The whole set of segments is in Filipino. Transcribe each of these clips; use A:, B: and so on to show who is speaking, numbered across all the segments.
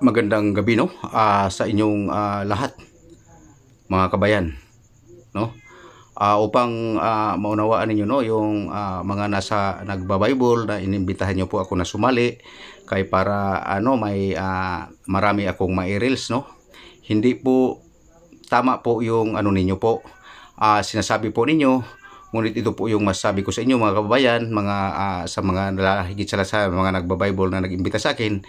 A: Magandang gabi, no? Sa inyong lahat, mga kabayan, no? Upang maunawaan ninyo, no, yung mga nasa nagba-Bible na inimbitahan niyo po ako na sumali kay para may marami akong mai-reels, no? Hindi po tama po yung ninyo po. Sinasabi po ninyo, ngunit ito po yung masasabi ko sa inyo, mga kababayan, mga sa mga higit sa mga nagba-Bible na nag-imbita sa akin.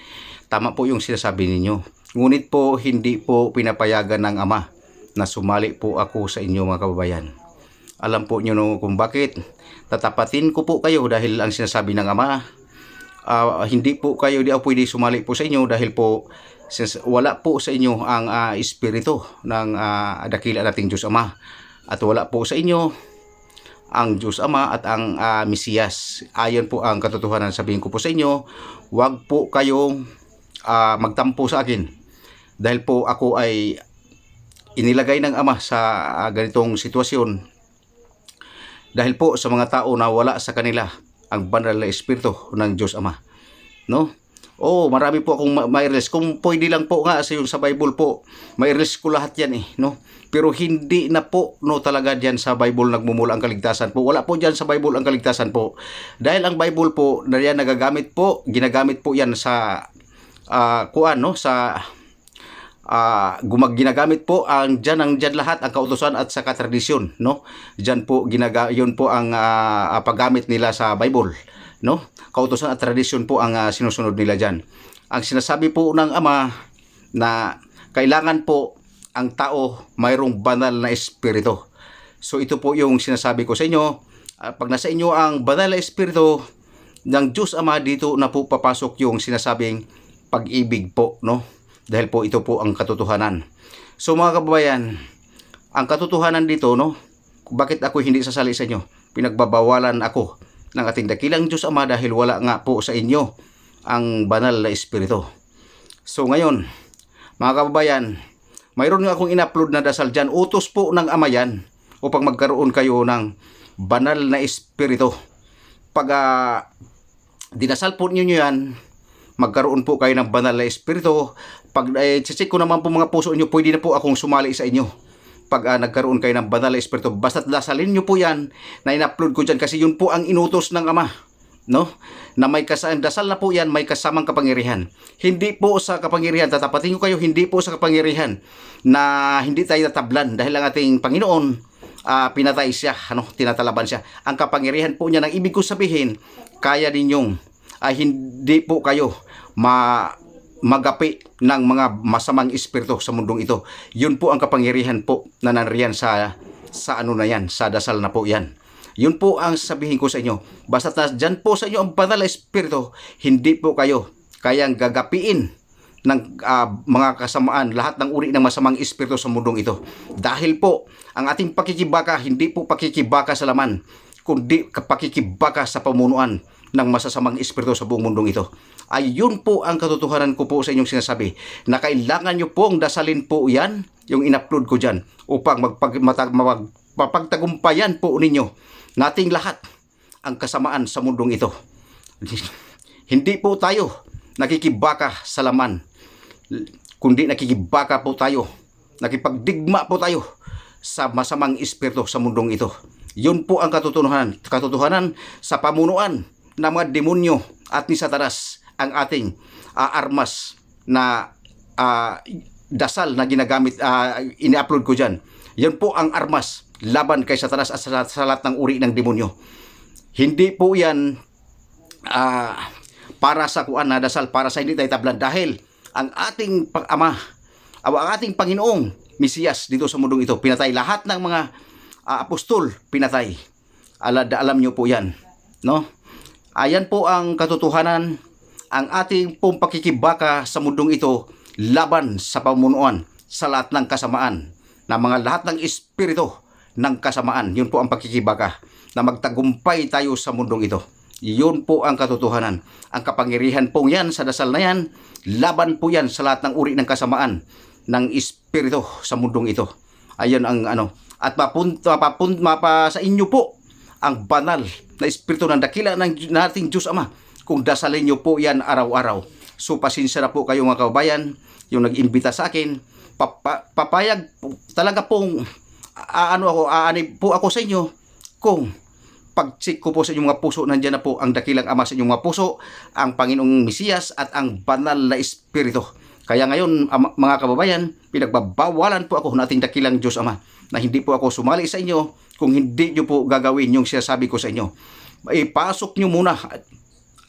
A: Tama po yung sinasabi ninyo. Ngunit po hindi po pinapayagan ng Ama na sumali po ako sa inyo, mga kababayan. Alam po nyo, no, kung bakit. Tatapatin ko po kayo dahil ang sinasabi ng Ama, hindi po kayo di pwede sumali po sa inyo dahil po wala po sa inyo ang espiritu ng dakila nating Diyos Ama. At wala po sa inyo ang Diyos Ama at ang Mesiyas. Ayon po ang katotohanan. Sabihin ko po sa inyo, huwag po kayong magtampo sa akin dahil po ako ay inilagay ng Ama sa ganitong sitwasyon dahil po sa mga tao na wala sa kanila ang banal na espiritu ng Diyos Ama, no? Marami po akong mai-reels. Kung pwede lang po nga sa Bible po, mai-reels ko lahat yan no? Pero hindi na po, no, talaga diyan sa Bible nagmumula ang kaligtasan po. Wala po diyan sa Bible ang kaligtasan po. Dahil ang Bible po, na yan ginagamit po yan sa ginagamit po ang diyan lahat ang kautusan at sa katradisyon, no? Diyan po yun po ang paggamit nila sa Bible, no? Kautusan at tradisyon po ang sinusunod nila diyan. Ang sinasabi po ng Ama na kailangan po ang tao mayroong banal na espiritu. So ito po yung sinasabi ko sa inyo, pag nasa inyo ang banal na espiritu ng Diyos Ama, dito na po papasok yung sinasabing pag-ibig po, no? Dahil po ito po ang katotohanan. So mga kababayan, ang katotohanan dito, no, bakit ako hindi sasali sa inyo? Pinagbabawalan ako ng ating dakilang Diyos Ama dahil wala nga po sa inyo ang banal na espiritu. So ngayon, mga kababayan, mayroon nga akong in-upload na dasal dyan. Utos po ng Ama yan upang magkaroon kayo ng banal na espiritu. Pag dinasal po ninyo yan, magkaroon po kayo ng banal na espiritu. Pag check ko naman po mga puso inyo, pwede na po akong sumali sa inyo pag nagkaroon kayo ng banal na espiritu. Basta dasalin nyo po yan na in-upload ko dyan kasi yun po ang inutos ng Ama, no? Na may dasal na po yan, may kasamang kapangyarihan. Hindi po sa kapangyarihan, tatapatin ko kayo, hindi po sa kapangyarihan na hindi tayo natablan dahil ang ating Panginoon pinatay siya, tinatalaban siya. Ang kapangyarihan po niya, ng ibig ko sabihin, kaya ninyong hindi po kayo magapi ng mga masamang espiritu sa mundong ito. Yun po ang kapangyarihan po na nanriyan sa sa dasal na po yan. Yun po ang sabihin ko sa inyo. Basta dyan po sa inyo ang banal na espiritu, hindi po kayo kayang gagapiin ng mga kasamaan, lahat ng uri ng masamang espiritu sa mundong ito. Dahil po, ang ating pakikibaka, hindi po pakikibaka sa laman, kundi pakikibaka sa pamunuan ng masasamang espiritu sa buong mundong ito. Ayun po ang katotohanan ko po sa inyong sinasabi, na kailangan nyo pong dasalin po yan, yung in-upload ko dyan, upang mapagtagumpayan po ninyo nating lahat ang kasamaan sa mundong ito. Hindi po tayo nakikibaka sa laman, kundi nakikibaka po tayo, nakipagdigma po tayo sa masamang espiritu sa mundong ito. Yun po ang katotohanan sa pamunuan ng mga demonyo at ni Satanas, ang ating armas na dasal na ginagamit, ini-upload ko dyan. Yan po ang armas laban kay Satanas at sa lahat ng uri ng demonyo. Hindi po yan para sa na dasal, para sa hindi tayo tablan, dahil ang ating Ama, ang ating Panginoong Mesiyas dito sa mundong ito, pinatay lahat ng mga apostol, pinatay. Alam nyo po yan, no? Ayan po ang katotohanan. Ang ating pong pakikibaka sa mundong ito laban sa pamunuan sa lahat ng kasamaan, na mga lahat ng espiritu ng kasamaan. Yun po ang pakikibaka, na magtagumpay tayo sa mundong ito. Yun po ang katotohanan. Ang kapangyarihan pong yan sa dasal na yan, laban po yan sa lahat ng uri ng kasamaan ng espiritu sa mundong ito. Ayun ang at mapa sa inyo po ang banal na espiritu ng dakila ng nating Diyos Ama kung dasalin nyo po yan araw-araw. So pasensya na po kayo mga kababayan, yung nag-imbita sa akin, papayag talaga pong aanib po ako sa inyo kung pag-check ko po sa inyong mga puso, nandiyan na po ang dakilang Ama sa inyong mga puso, ang Panginoong Mesiyas at ang banal na Espiritu. Kaya ngayon mga kababayan, pinagbabawalan po ako ng ating dakilang Diyos Ama na hindi po ako sumali sa inyo kung hindi nyo po gagawin yung sinasabi ko sa inyo. Ipasok nyo muna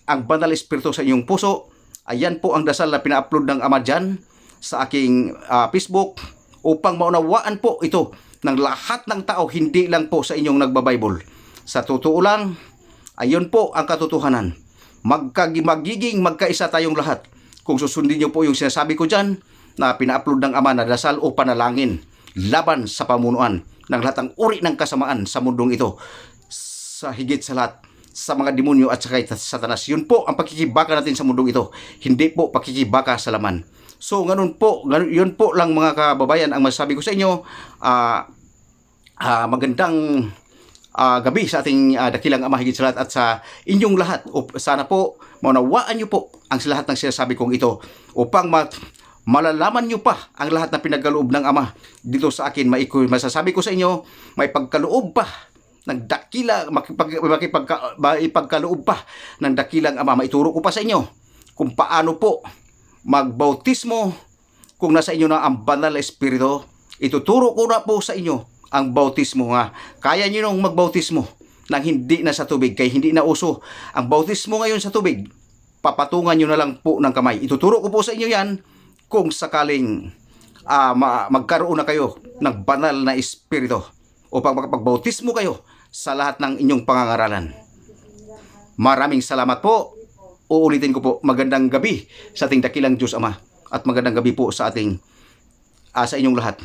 A: ang banal na Espiritu sa inyong puso. Ayan po ang dasal na pina-upload ng Ama dyan sa aking Facebook upang maunawaan po ito ng lahat ng tao, hindi lang po sa inyong nagbabible. Sa totoo lang, ayun po ang katotohanan. Magiging magkaisa tayong lahat kung susundin niyo po yung sinasabi ko dyan na pina-upload ng Ama na dasal o panalangin laban sa pamunuan ng lahat ng uri ng kasamaan sa mundong ito, sa higit sa lahat sa mga demonyo at saka Satanas. Yun po ang pakikibaka natin sa mundong ito, hindi po pakikibaka sa laman. So ganun po, yun po lang mga kababayan ang masasabi ko sa inyo. Magandang gabi sa ating dakilang Ama higit sa lahat at sa inyong lahat. Sana po maunawaan nyo po ang lahat ng sinasabi kong ito upang malalaman nyo pa ang lahat na pinagkaloob ng Ama dito sa akin. Masasabi ko sa inyo, may pagkaloob pa ng dakila, ipagkaloob pa ng dakilang Ama. Maituro ko pa sa inyo kung paano po magbautismo kung nasa inyo na ang banal na Espiritu. Ituturo ko na po sa inyo ang bautismo nga. Kaya nyo nung magbautismo nang hindi na sa tubig, kaya hindi na uso ang bautismo ngayon sa tubig. Papatungan nyo na lang po ng kamay. Ituturo ko po sa inyo yan kung sakaling magkaroon na kayo ng banal na Espiritu upang makapagbautismo kayo sa lahat ng inyong pangangaralan. Maraming salamat po. Uulitin ko po, magandang gabi sa ating dakilang Diyos Ama at magandang gabi po sa ating sa inyong lahat.